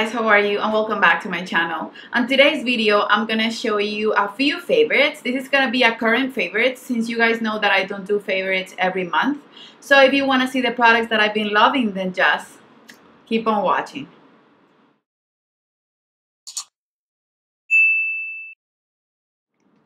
guys, how are you? And welcome back to my channel. On today's video, I'm gonna show you a few favorites. This is gonna be a current favorite since you guys know that I don't do favorites every month. So if you wanna see the products that I've been loving, then just keep on watching.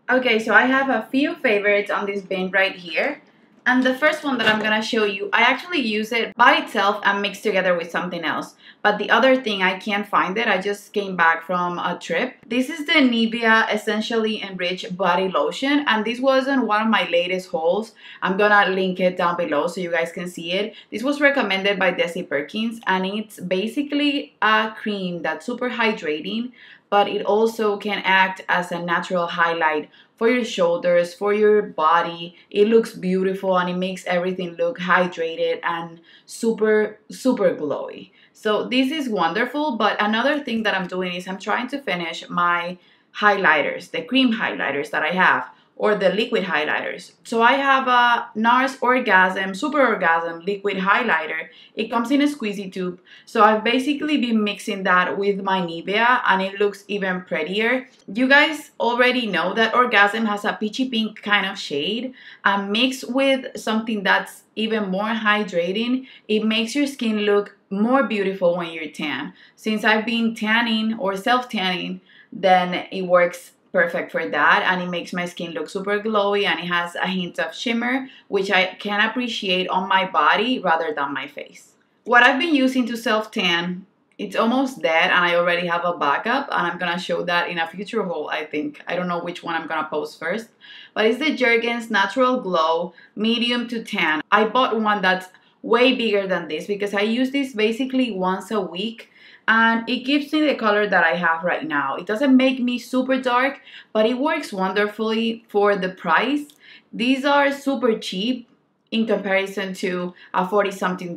Okay, so I have a few favorites on this bin right here. And the first one that I'm gonna show you, I actually use it by itself and mixed together with something else. But the other thing, I can't find it. I just came back from a trip. This is the Nivea Essentially Enriched Body Lotion. And this wasn't one of my latest hauls. I'm gonna link it down below so you guys can see it. This was recommended by Desi Perkins. And it's basically a cream that's super hydrating, but it also can act as a natural highlight for your shoulders, for your body. It looks beautiful and it makes everything look hydrated and super glowy. So this is wonderful. But another thing that I'm doing is I'm trying to finish my highlighters, the cream highlighters that I have, or the liquid highlighters. So I have a NARS Orgasm, Super Orgasm liquid highlighter. It comes in a squeezy tube. So I've basically been mixing that with my Nivea and it looks even prettier. You guys already know that Orgasm has a peachy pink kind of shade, and mixed with something that's even more hydrating, it makes your skin look more beautiful when you're tan. Since I've been tanning or self-tanning, then it works perfect for that, and it makes my skin look super glowy, and it has a hint of shimmer, which I can appreciate on my body rather than my face. What I've been using to self-tan, it's almost dead, and I already have a backup, and I'm gonna show that in a future haul, I think. I don't know which one I'm gonna post first, but it's the Jergens Natural Glow Medium to Tan. I bought one that's way bigger than this because I use this basically once a week, and it gives me the color that I have right now. It doesn't make me super dark, but it works wonderfully for the price. These are super cheap in comparison to a $40-something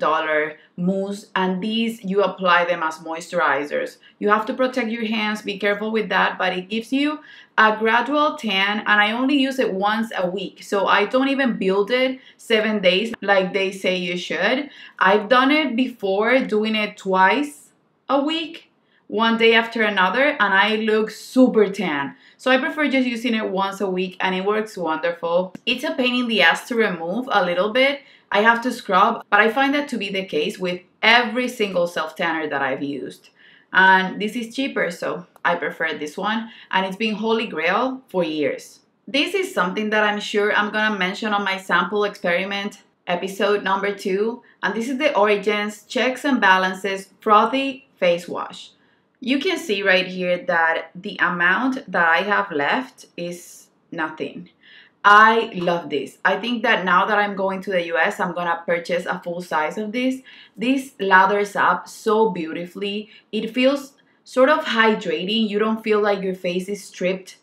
mousse, and these you apply them as moisturizers. You have to protect your hands, be careful with that, but it gives you a gradual tan, and I only use it once a week, so I don't even build it 7 days like they say you should. I've done it before, doing it twice a week, one day after another, and I look super tan. So I prefer just using it once a week, and it works wonderful. It's a pain in the ass to remove a little bit. I have to scrub, but I find that to be the case with every single self-tanner that I've used. And this is cheaper, so I prefer this one, and it's been holy grail for years. This is something that I'm sure I'm gonna mention on my sample experiment episode number 2, and this is the Origins Checks and Balances Frothy Face Wash. You can see right here that the amount that I have left is nothing. I love this. I think that now that I'm going to the US, I'm gonna purchase a full size of this. This lathers up so beautifully. It feels sort of hydrating. You don't feel like your face is stripped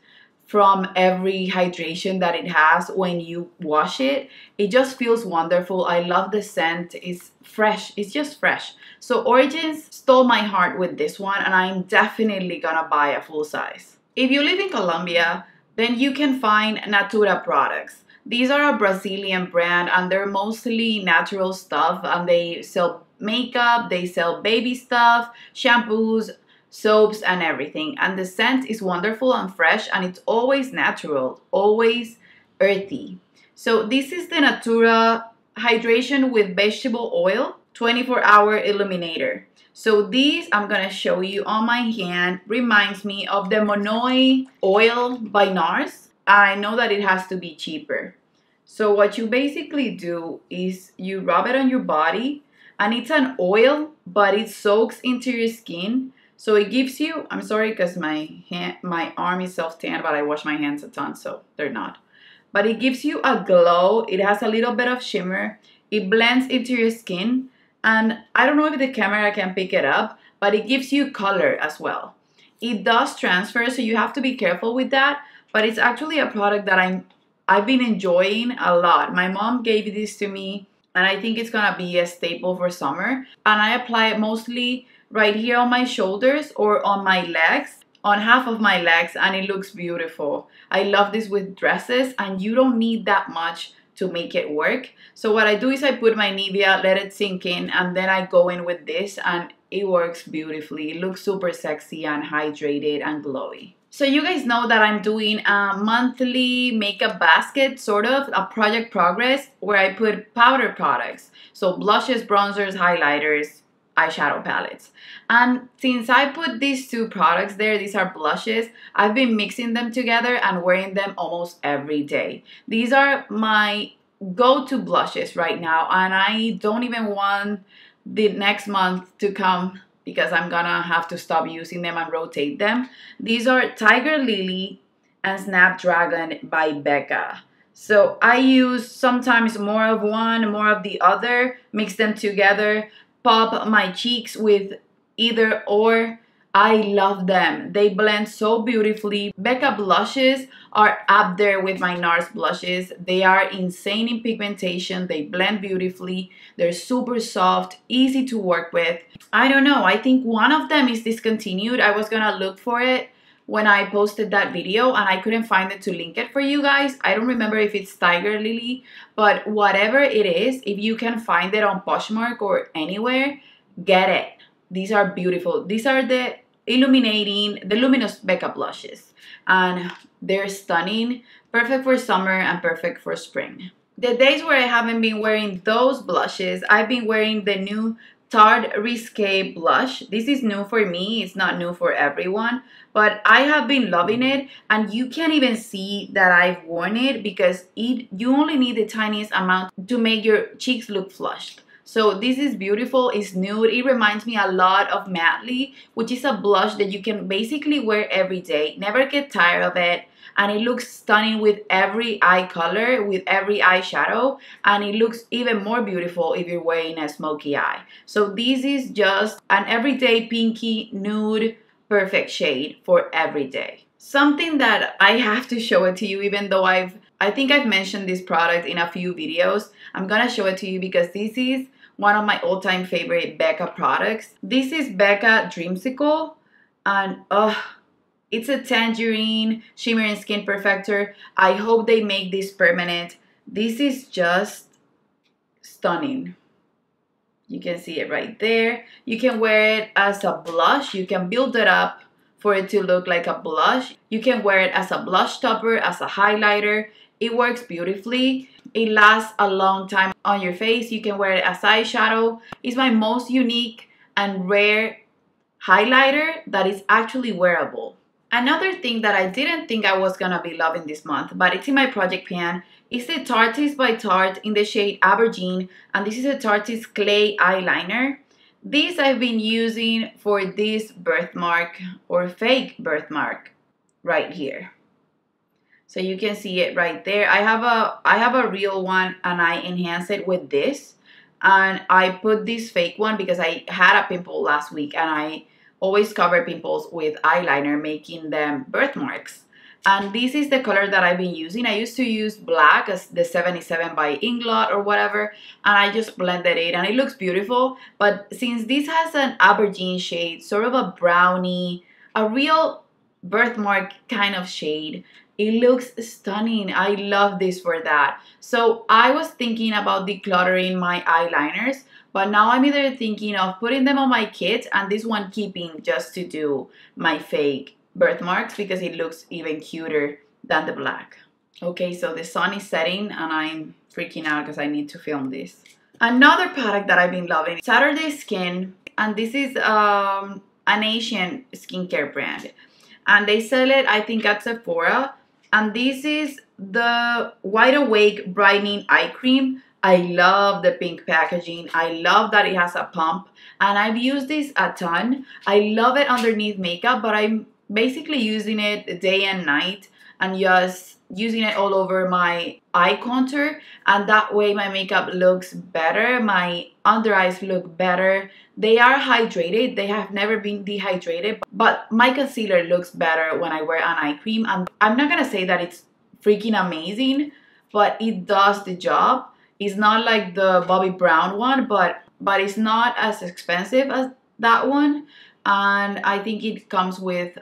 from every hydration that it has when you wash it. It just feels wonderful. I love the scent. It's fresh. It's just fresh. So Origins stole my heart with this one, and I'm definitely gonna buy a full size. If you live in Colombia, then you can find Natura products. These are a Brazilian brand, and they're mostly natural stuff, and they sell makeup, they sell baby stuff, shampoos, soaps, and everything. And the scent is wonderful and fresh, and it's always natural, always earthy. So this is the Natura Hydration with Vegetable Oil 24-hour Illuminator. So these I'm gonna show you on my hand. Reminds me of the Monoi oil by NARS. I know that it has to be cheaper. So what you basically do is you rub it on your body, and it's an oil, but it soaks into your skin. So it gives you, I'm sorry because my arm is self-tan, but I wash my hands a ton, so they're not. But it gives you a glow. It has a little bit of shimmer. It blends into your skin. And I don't know if the camera can pick it up, but it gives you color as well. It does transfer, so you have to be careful with that. But it's actually a product that I've been enjoying a lot. My mom gave this to me, and I think it's gonna be a staple for summer. And I apply it mostly right here on my shoulders or on my legs, on half of my legs, and it looks beautiful. I love this with dresses, and you don't need that much to make it work. So what I do is I put my Nivea, let it sink in, and then I go in with this, and it works beautifully. It looks super sexy and hydrated and glowy. So you guys know that I'm doing a monthly makeup basket, sort of a project progress, where I put powder products. So blushes, bronzers, highlighters, eyeshadow palettes. And since I put these two products there, these are blushes, I've been mixing them together and wearing them almost every day. These are my go-to blushes right now, and I don't even want the next month to come because I'm gonna have to stop using them and rotate them. These are Tiger Lily and Snapdragon by Becca. So I use sometimes more of one, more of the other, mix them together, pop my cheeks with either or. I love them. They blend so beautifully. Becca blushes are up there with my NARS blushes. They are insane in pigmentation. They blend beautifully. They're super soft, easy to work with. I don't know. I think one of them is discontinued. I was gonna look for it when I posted that video and I couldn't find it to link it for you guys. I don't remember if it's Tiger Lily, but whatever it is, if you can find it on Poshmark or anywhere, get it. These are beautiful. These are the the luminous Becca blushes, and they're stunning, perfect for summer and perfect for spring. The days where I haven't been wearing those blushes, I've been wearing the new Tarte Risque blush. This is new for me. It's not new for everyone, but I have been loving it, and you can't even see that I've worn it because you only need the tiniest amount to make your cheeks look flushed. So this is beautiful. It's nude. It reminds me a lot of Madly, which is a blush that you can basically wear every day, never get tired of it, and it looks stunning with every eye color, with every eyeshadow, and it looks even more beautiful if you're wearing a smoky eye. So this is just an everyday pinky nude perfect shade for every day. Something that I have to show it to you, even though I think I've mentioned this product in a few videos. I'm gonna show it to you because this is one of my all-time favorite Becca products. This is Becca Dreamsicle, and it's a tangerine shimmering skin perfector. I hope they make this permanent. This is just stunning. You can see it right there. You can wear it as a blush. You can build it up for it to look like a blush. You can wear it as a blush topper, as a highlighter. It works beautifully. It lasts a long time on your face. You can wear it as eyeshadow. It's my most unique and rare highlighter that is actually wearable. Another thing that I didn't think I was gonna be loving this month, but it's in my project pan, is the Tarte's by Tarte in the shade Aubergine, and this is a Tarte's Clay eyeliner. This I've been using for this birthmark or fake birthmark right here. So you can see it right there. I have a real one and I enhance it with this. And I put this fake one because I had a pimple last week and I always cover pimples with eyeliner, making them birthmarks. And this is the color that I've been using. I used to use black as the 77 by Inglot or whatever, and I just blended it and it looks beautiful. But since this has an aubergine shade, sort of a brownie, a real birthmark kind of shade, it looks stunning. I love this for that. So I was thinking about decluttering my eyeliners, but now I'm either thinking of putting them on my kit and this one keeping just to do my fake birthmarks because it looks even cuter than the black. Okay, so the sun is setting and I'm freaking out because I need to film this. Another product that I've been loving is Saturday Skin, and this is an Asian skincare brand. And they sell it, I think, at Sephora. And this is the Wide Awake Brightening Eye Cream. I love the pink packaging. I love that it has a pump. And I've used this a ton. I love it underneath makeup, but I'm basically using it day and night and just using it all over my eye contour. And that way my makeup looks better. My under eyes look better. They are hydrated. They have never been dehydrated. But my concealer looks better when I wear an eye cream. And I'm not gonna say that it's freaking amazing, but it does the job. It's not like the Bobbi Brown one, but it's not as expensive as that one. And I think it comes with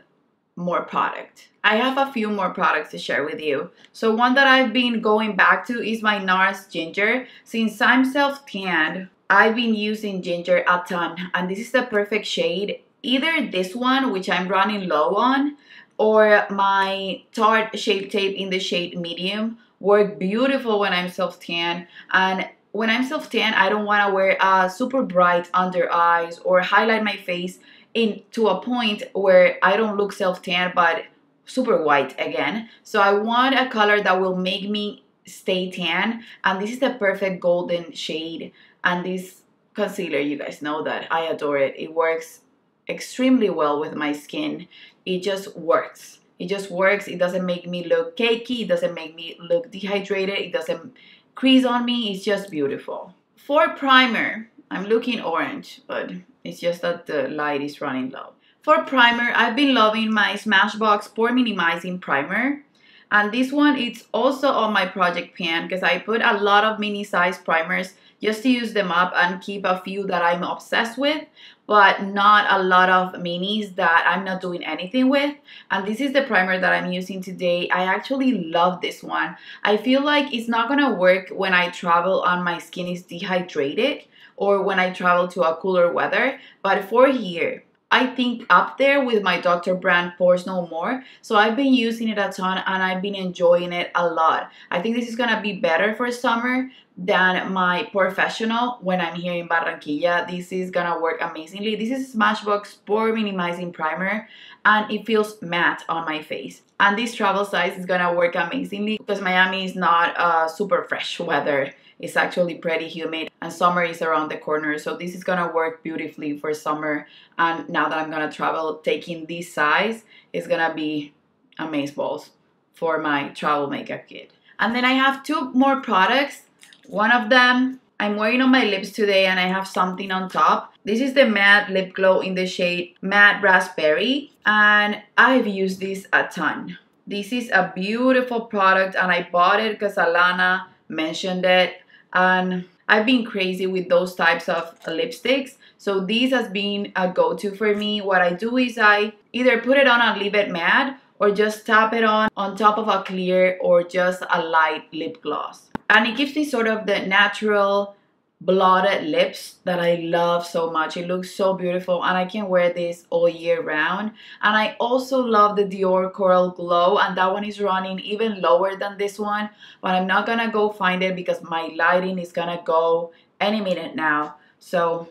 more product. I have a few more products to share with you. So one that I've been going back to is my NARS Ginger. Since I'm self-tanned, I've been using ginger a ton, and this is the perfect shade. Either this one, which I'm running low on, or my Tarte Shape Tape in the shade medium work beautiful when I'm self-tan. And when I'm self-tan, I don't want to wear super bright under eyes or highlight my face to a point where I don't look self-tan but super white again. So I want a color that will make me stay tan, and this is the perfect golden shade. And this concealer, you guys know that I adore it. It works extremely well with my skin. It just works. It just works. It doesn't make me look cakey. It doesn't make me look dehydrated. It doesn't crease on me. It's just beautiful. For primer, I'm looking orange, but it's just that the light is running low. For primer, I've been loving my Smashbox Pore Minimizing Primer. And this one, it's also on my project pan because I put a lot of mini size primers just to use them up and keep a few that I'm obsessed with, but not a lot of minis that I'm not doing anything with. And this is the primer that I'm using today. I actually love this one. I feel like it's not gonna work when I travel and my skin is dehydrated or when I travel to a cooler weather, but for here, I think up there with my Dr. Brand Pores No More. So I've been using it a ton and I've been enjoying it a lot. I think this is gonna be better for summer than my Professional when I'm here in Barranquilla. This is gonna work amazingly. This is Smashbox Pore Minimizing Primer and it feels matte on my face. And this travel size is gonna work amazingly because Miami is not super fresh weather. It's actually pretty humid and summer is around the corner, so this is gonna work beautifully for summer. And now that I'm gonna travel, taking this size is gonna be amazeballs for my travel makeup kit. And then I have two more products. One of them I'm wearing on my lips today and I have something on top. This is the matte lip glow in the shade Matte Raspberry and I've used this a ton. This is a beautiful product and I bought it because Alana mentioned it. And I've been crazy with those types of lipsticks, so this has been a go-to for me. What I do is I either put it on and leave it matte or just tap it on top of a clear or just a light lip gloss. And it gives me sort of the natural blotted lips that I love so much. It looks so beautiful and I can wear this all year round. And I also love the Dior Coral Glow, and that one is running even lower than this one, but I'm not gonna go find it because my lighting is gonna go any minute now. So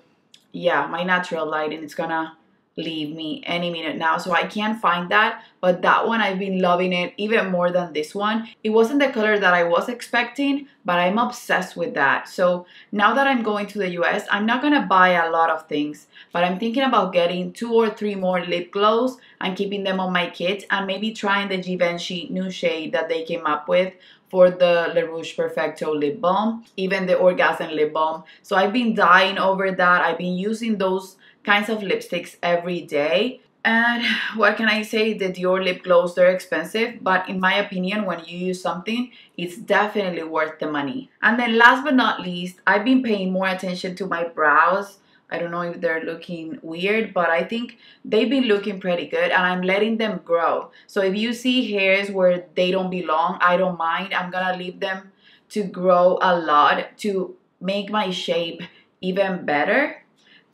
yeah, my natural lighting is gonna leave me any minute now, so I can't find that. But that one, I've been loving it even more than this one. It wasn't the color that I was expecting, but I'm obsessed with that. So now that I'm going to the US, I'm not gonna buy a lot of things, but I'm thinking about getting 2 or 3 more lip glows and keeping them on my kit, and maybe trying the Givenchy new shade that they came up with for the Le Rouge Perfecto lip balm, even the Orgasm lip balm. So I've been dying over that. I've been using those kinds of lipsticks every day. And what can I say? The Dior lip glows, they're expensive, but in my opinion, when you use something, it's definitely worth the money. And then last but not least, I've been paying more attention to my brows. I don't know if they're looking weird, but I think they've been looking pretty good and I'm letting them grow. So if you see hairs where they don't belong, I don't mind. I'm gonna leave them to grow a lot to make my shape even better.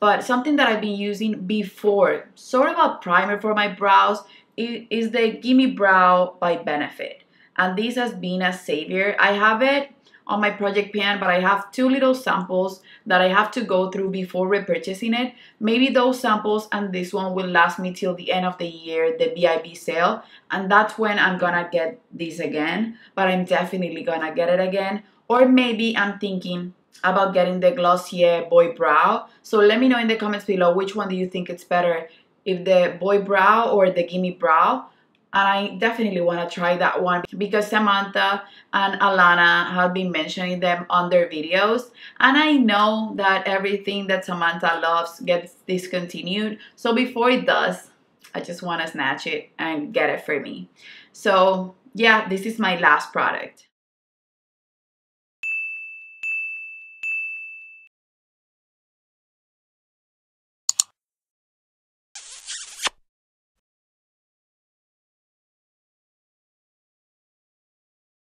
But something that I've been using before, sort of a primer for my brows, is the Gimme Brow by Benefit. And this has been a savior. I have it on my project pan, but I have 2 little samples that I have to go through before repurchasing it. Maybe those samples and this one will last me till the end of the year, the BIB sale. And that's when I'm gonna get this again, but I'm definitely gonna get it again. Or maybe I'm thinking about getting the Glossier Boy Brow. So let me know in the comments below which one do you think it's better, if the Boy Brow or the Gimme Brow. And I definitely want to try that one because Samantha and Alana have been mentioning them on their videos, and I know that everything that Samantha loves gets discontinued, so before it does, I just want to snatch it and get it for me. So yeah, this is my last product.